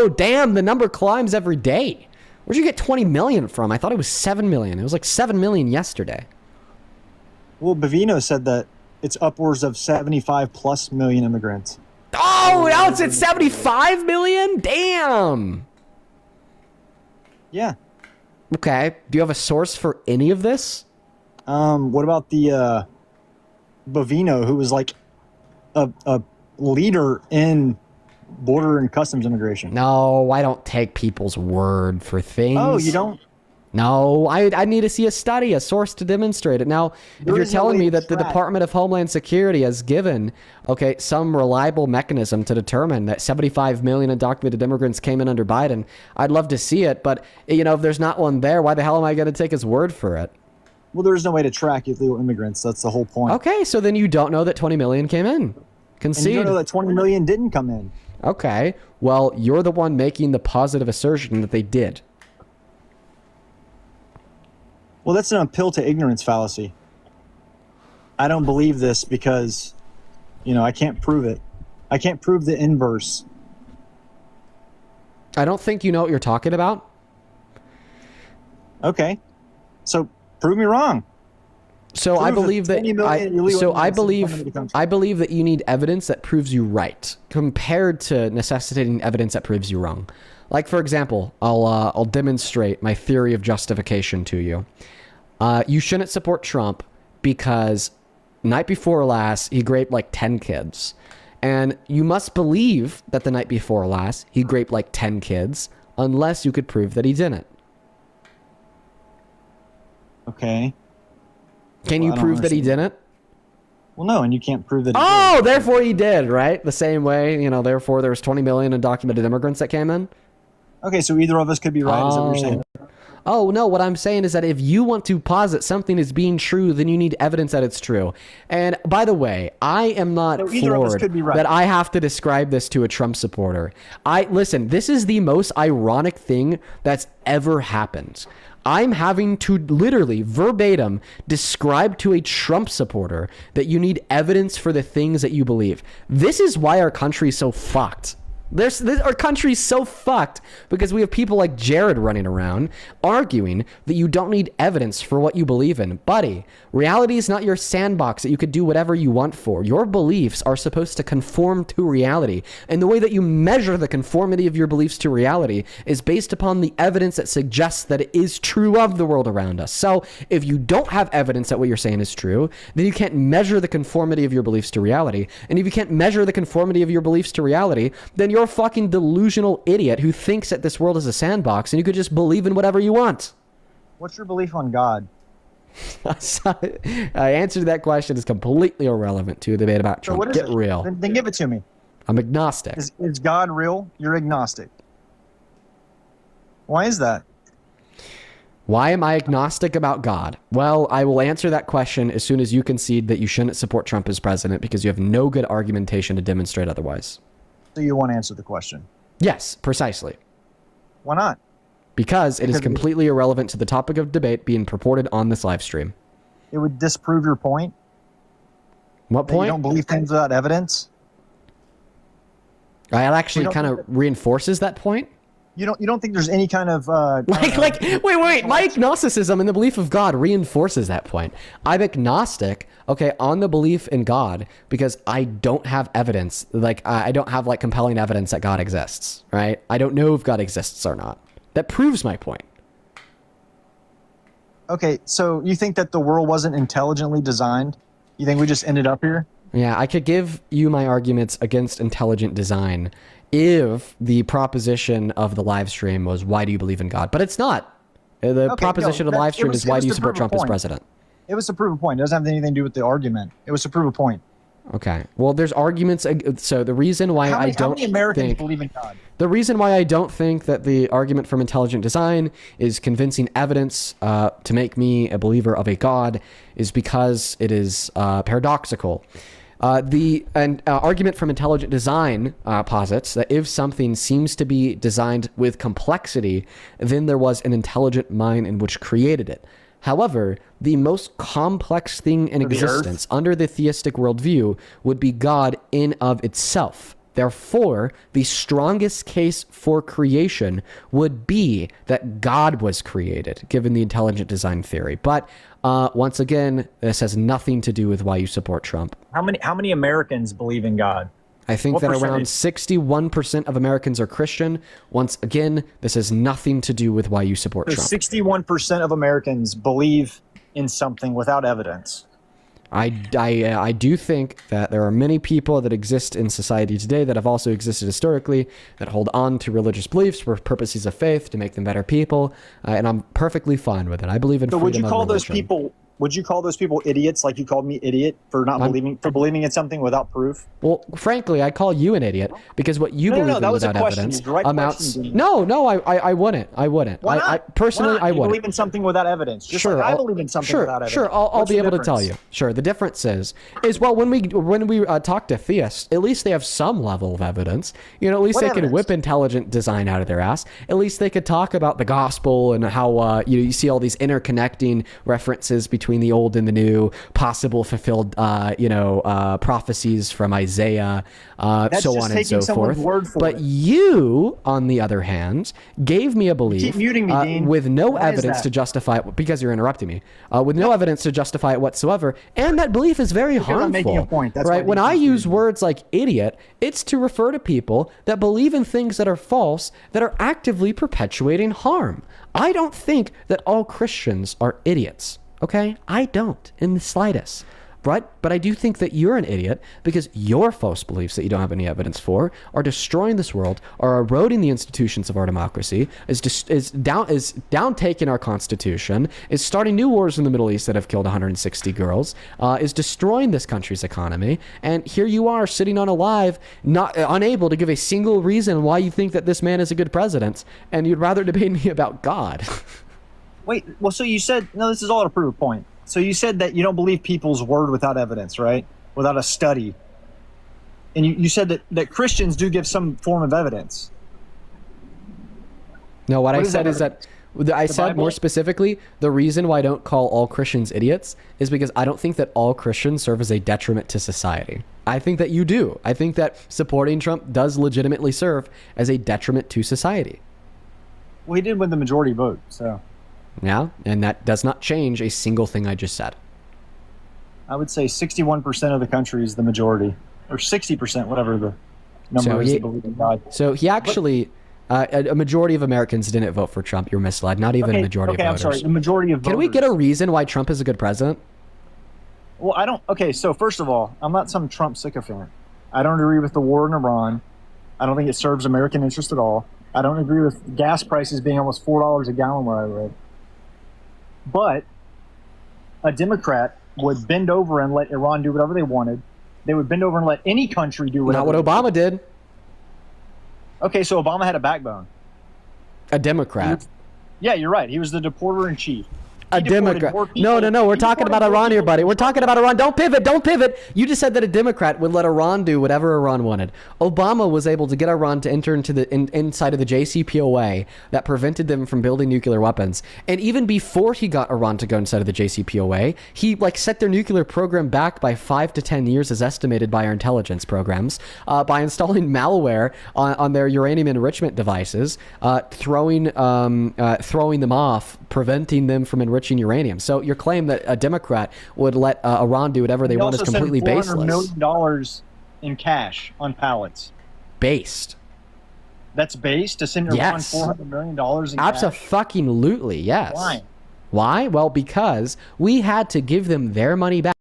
Oh, damn, the number climbs every day. Where'd you get 20 million from? I thought it was 7 million. It was like 7 million yesterday. Well, Bavino said that it's upwards of 75 plus million immigrants. Oh, now it's at 75 million? Damn. Yeah. Okay. Do you have a source for any of this? What about the Bavino, who was like a leader in border and customs immigration? No, I don't take people's word for things. Oh, you don't? No, I need to see a study, a source to demonstrate it. Now, if you're telling me that the Department of Homeland Security has given, okay, some reliable mechanism to determine that 75 million undocumented immigrants came in under Biden, I'd love to see it. But, you know, if there's not one there, why the hell am I going to take his word for it? Well, there's no way to track illegal immigrants. That's the whole point. Okay, so then you don't know that 20 million came in. Concede. And you don't know that 20 million didn't come in. Okay, well, you're the one making the positive assertion that they did. Well, that's an appeal to ignorance fallacy. I don't believe this because, you know, I can't prove it. I can't prove the inverse. I don't think you know what you're talking about. Okay. So prove me wrong. So I believe that I believe that you need evidence that proves you right compared to necessitating evidence that proves you wrong. Like, for example, I'll demonstrate my theory of justification to you. You shouldn't support Trump because night before last, he raped like 10 kids. And you must believe that the night before last, he raped like 10 kids unless you could prove that he didn't. Okay. Can you prove that he didn't? Well, no, and you can't prove that he did. Therefore he did, right? The same way, you know, therefore there's 20 million undocumented immigrants that came in. Okay, so either of us could be right, is that what you're saying? Oh, no, what I'm saying is that if you want to posit something as being true, then you need evidence that it's true. And by the way, I am not floored that I have to describe this to a Trump supporter. Listen, this is the most ironic thing that's ever happened. I'm having to literally verbatim describe to a Trump supporter that you need evidence for the things that you believe. This is why our country is so fucked. Our country's so fucked because we have people like Jared running around arguing that you don't need evidence for what you believe in. Buddy, reality is not your sandbox that you could do whatever you want for. Your beliefs are supposed to conform to reality. And the way that you measure the conformity of your beliefs to reality is based upon the evidence that suggests that it is true of the world around us. So if you don't have evidence that what you're saying is true, then you can't measure the conformity of your beliefs to reality. And if you can't measure the conformity of your beliefs to reality, then you're a fucking delusional idiot who thinks that this world is a sandbox and you could just believe in whatever you want. What's your belief on God? Answer to that question is completely irrelevant to a debate about Trump. What is Get it? real. Then give it to me. I'm agnostic. Is God real? You're agnostic. Why is that? Why am I agnostic about God? Well, I will answer that question as soon as you concede that you shouldn't support Trump as president because you have no good argumentation to demonstrate otherwise. So you want to answer the question? Yes, precisely. Why not? Because it is completely irrelevant to the topic of debate being purported on this live stream. It would disprove your point? What point? You don't believe things without evidence? It actually kind of reinforces that point. You don't think there's any kind of wait, my agnosticism and the belief of God reinforces that point. I'm agnostic, okay, on the belief in God because I don't have evidence, like I don't have like compelling evidence that God exists, right? I don't know if God exists or not. That proves my point. Okay, so you think that the world wasn't intelligently designed? You think we just ended up here? Yeah, I could give you my arguments against intelligent design if the proposition of the live stream was, why do you believe in God? But it's not. The proposition of the live stream is, why do you support Trump as president? It was to prove a point. It doesn't have anything to do with the argument. It was to prove a point. Okay. Well, there's arguments. So the reason why I don't how many Americans believe in God? The reason why I don't think that the argument from intelligent design is convincing evidence to make me a believer of a God is because it is paradoxical. The argument from intelligent design posits that if something seems to be designed with complexity, then there was an intelligent mind in which created it. However, the most complex thing in existence under the theistic worldview would be God in of itself. Therefore, the strongest case for creation would be that God was created, given the intelligent design theory. But once again, this has nothing to do with why you support Trump. How many Americans believe in God? I think that around 61% of Americans are Christian. Once again, this has nothing to do with why you support Trump. 61% of Americans believe in something without evidence. I do think that there are many people that exist in society today that have also existed historically that hold on to religious beliefs for purposes of faith to make them better people, and I'm perfectly fine with it. I believe in freedom of religion. Would you call those people idiots, like you called me idiot for believing in something without proof? Well, frankly, I call you an idiot because what you believe in without evidence amounts. No, I wouldn't. I wouldn't. Why not? I personally, I wouldn't. You believe in something without evidence. Just sure, like I believe in something without evidence. Sure, I'll be able to tell you. Sure, the difference is well, when we talk to theists, at least they have some level of evidence. You know, at least they can whip intelligent design out of their ass. At least they could talk about the gospel and how you see all these interconnecting references between the old and the new. Possible fulfilled, prophecies from Isaiah, so on and so forth. But you, on the other hand, gave me a belief with no evidence to justify it, because you're interrupting me, with no evidence to justify it whatsoever, and that belief is very harmful. I'm making a point. That's right. When I use words like idiot, it's to refer to people that believe in things that are false, that are actively perpetuating harm. I don't think that all Christians are idiots. Okay? I don't in the slightest. But I do think that you're an idiot because your false beliefs that you don't have any evidence for are destroying this world, are eroding the institutions of our democracy, is down taking our Constitution, is starting new wars in the Middle East that have killed 160 girls, is destroying this country's economy. And here you are sitting on a live, unable to give a single reason why you think that this man is a good president, and you'd rather debate me about God. Wait, well, so you said, no, this is all to prove a point. So you said that you don't believe people's word without evidence, right? Without a study. And you said that Christians do give some form of evidence. No, what I said is that I said more specifically, the reason why I don't call all Christians idiots is because I don't think that all Christians serve as a detriment to society. I think that you do. I think that supporting Trump does legitimately serve as a detriment to society. Well, he did win the majority vote, so... Yeah, and that does not change a single thing I just said. I would say 61% of the country is the majority, or 60%, whatever the number is that believe in God. So he actually, a majority of Americans didn't vote for Trump. You're misled. Not even a majority of voters. I'm sorry, the majority of voters. Can we get a reason why Trump is a good president? Well, I don't. Okay, so first of all, I'm not some Trump sycophant. I don't agree with the war in Iran. I don't think it serves American interest at all. I don't agree with gas prices being almost $4 a gallon where I live. But a Democrat would bend over and let Iran do whatever they wanted. They would bend over and let any country do whatever. Not what Obama did. Okay, so Obama had a backbone. A Democrat. Yeah, you're right. He was the deporter-in-chief. A Democrat. No. We're talking about Iran here, buddy. We're talking about Iran. Don't pivot. You just said that a Democrat would let Iran do whatever Iran wanted. Obama was able to get Iran to enter into the inside of the JCPOA that prevented them from building nuclear weapons. And even before he got Iran to go inside of the JCPOA, he set their nuclear program back by 5 to 10 years, as estimated by our intelligence programs, by installing malware on their uranium enrichment devices, throwing them off, preventing them from enriching uranium. So your claim that a Democrat would let Iran do whatever they want is completely baseless. $400 million in cash on pallets. Based. That's based to send Iran $400 million in cash? Abso-fucking-lutely, yes. Why? Why? Well, because we had to give them their money back.